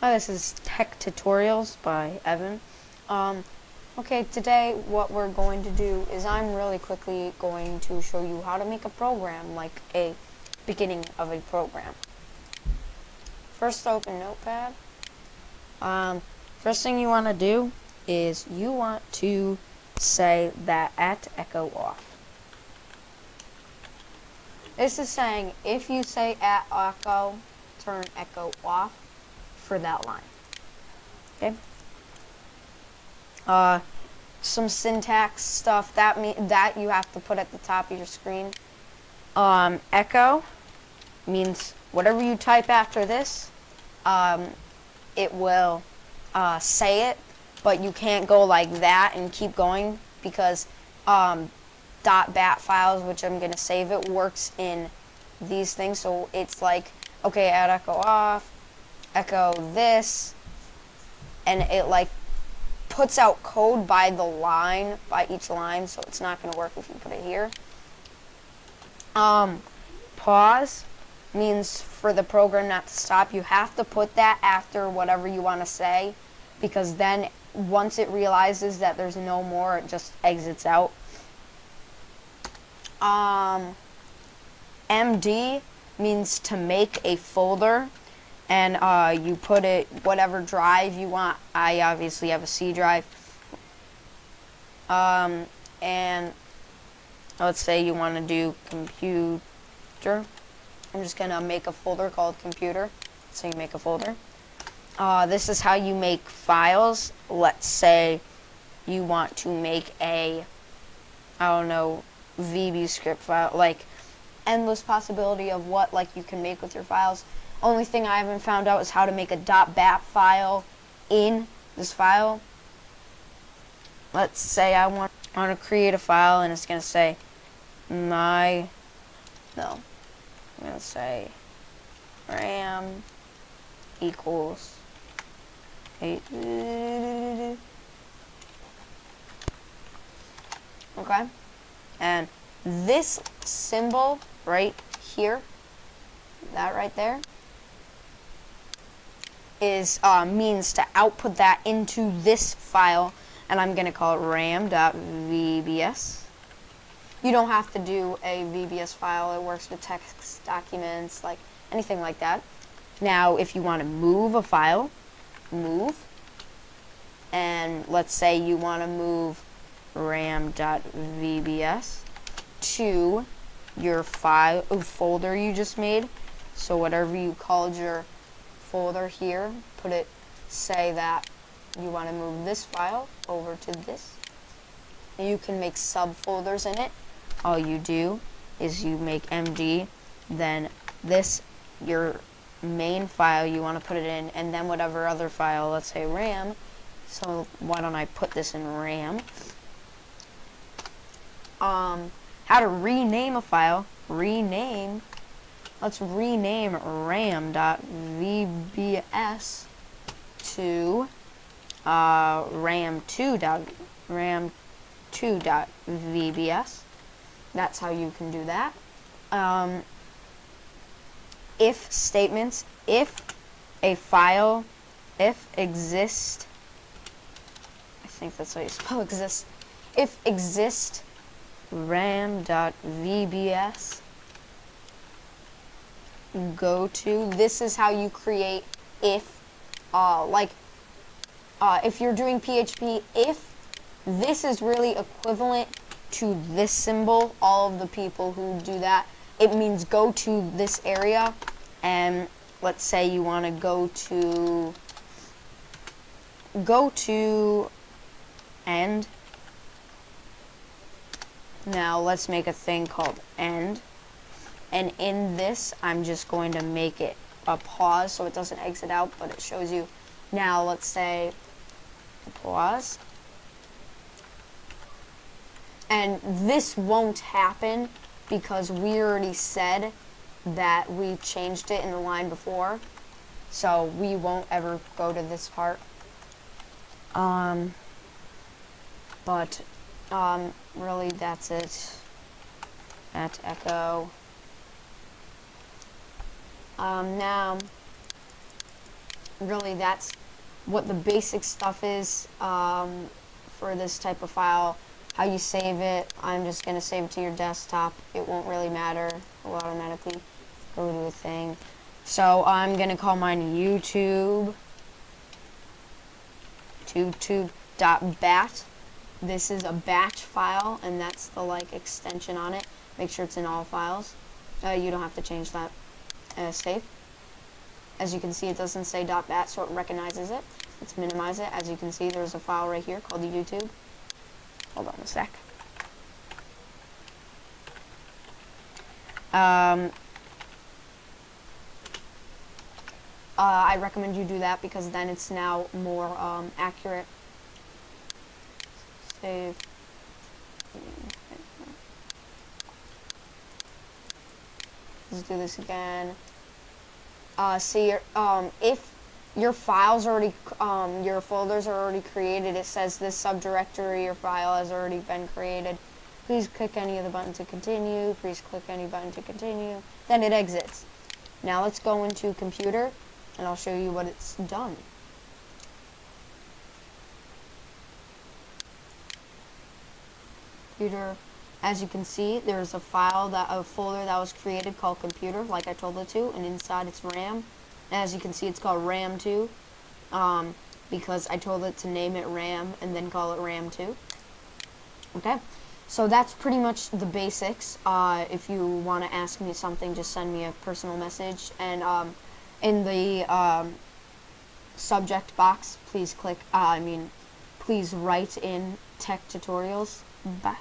Hi, this is Tech Tutorials by Evan. Okay, today what we're going to do is I'm really quickly going to show you how to make a program, like a beginning of a program. First, open Notepad. First thing you want to do is you want to say that at echo off. This is saying if you say at echo, turn echo off for that line. Okay. Some syntax stuff that you have to put at the top of your screen. Echo means whatever you type after this, it will say it, but you can't go like that and keep going because .bat files, which I'm gonna save it, works in these things. So it's like, okay, add echo off, echo this, and it like puts out code by the line, by each line, so it's not going to work if you put it here. Pause means for the program not to stop. You have to put that after whatever you want to say, because then once it realizes that there's no more, it just exits out. MD means to make a folder, and you put it whatever drive you want. I obviously have a C drive. And let's say you want to do computer. I'm just gonna make a folder called computer. So you make a folder. This is how you make files. Let's say you want to make a, I don't know, VB script file, like endless possibility of what like you can make with your files. Only thing I haven't found out is how to make a .bat file in this file. Let's say I want to create a file, and it's gonna say I'm gonna say RAM equals 8. Okay, and this symbol right here, that right there, is means to output that into this file, and I'm gonna call it ram.vbs. You don't have to do a VBS file. It works with text documents, like anything like that. Now, if you want to move a file, move, and let's say you want to move ram.vbs to your file folder you just made. So whatever you called your folder here, say that you want to move this file over to this. You can make subfolders in it. All you do is you make MD, then this, your main file you want to put it in, and then whatever other file, let's say RAM. So why don't I put this in RAM? How to rename a file. Let's rename ram.vbs to ram2.vbs. That's how you can do that. If statements, if exist, I think that's how you spell exist. If exist, ram.vbs go to. This is how you create if, if you're doing PHP, if this is really equivalent to this symbol, all of the people who do that, it means go to this area, and let's say you want to go to end. Now let's make a thing called end, and in this I'm just going to make it a pause so it doesn't exit out, but it shows you. Now let's say pause, and this won't happen because we already said that we changed it in the line before, so we won't ever go to this part. Really that's it. At echo. Now really that's what the basic stuff is for this type of file. How you save it, I'm just going to save it to your desktop. It won't really matter. It will automatically go to a thing. So I'm going to call mine YouTube. YouTube.bat. This is a batch file, and that's the like extension on it. Make sure it's in all files. You don't have to change that. Save. As you can see, it doesn't say .bat, so it recognizes it. Let's minimize it. As you can see, there's a file right here called YouTube. Hold on a sec. I recommend you do that because then it's now more accurate. Save. Let's do this again. See, if your files already, your folders are already created, it says this subdirectory or file has already been created. Please click any of the buttons to continue. Please click any button to continue. Then it exits. Now let's go into computer, and I'll show you what it's done. Computer. As you can see, there's a folder that was created called computer, like I told it to, and inside it's RAM. As you can see, it's called RAM2, because I told it to name it RAM and then call it RAM2. Okay, so that's pretty much the basics. If you want to ask me something, just send me a personal message, and in the subject box, please click. Please write in tech tutorials. Bye.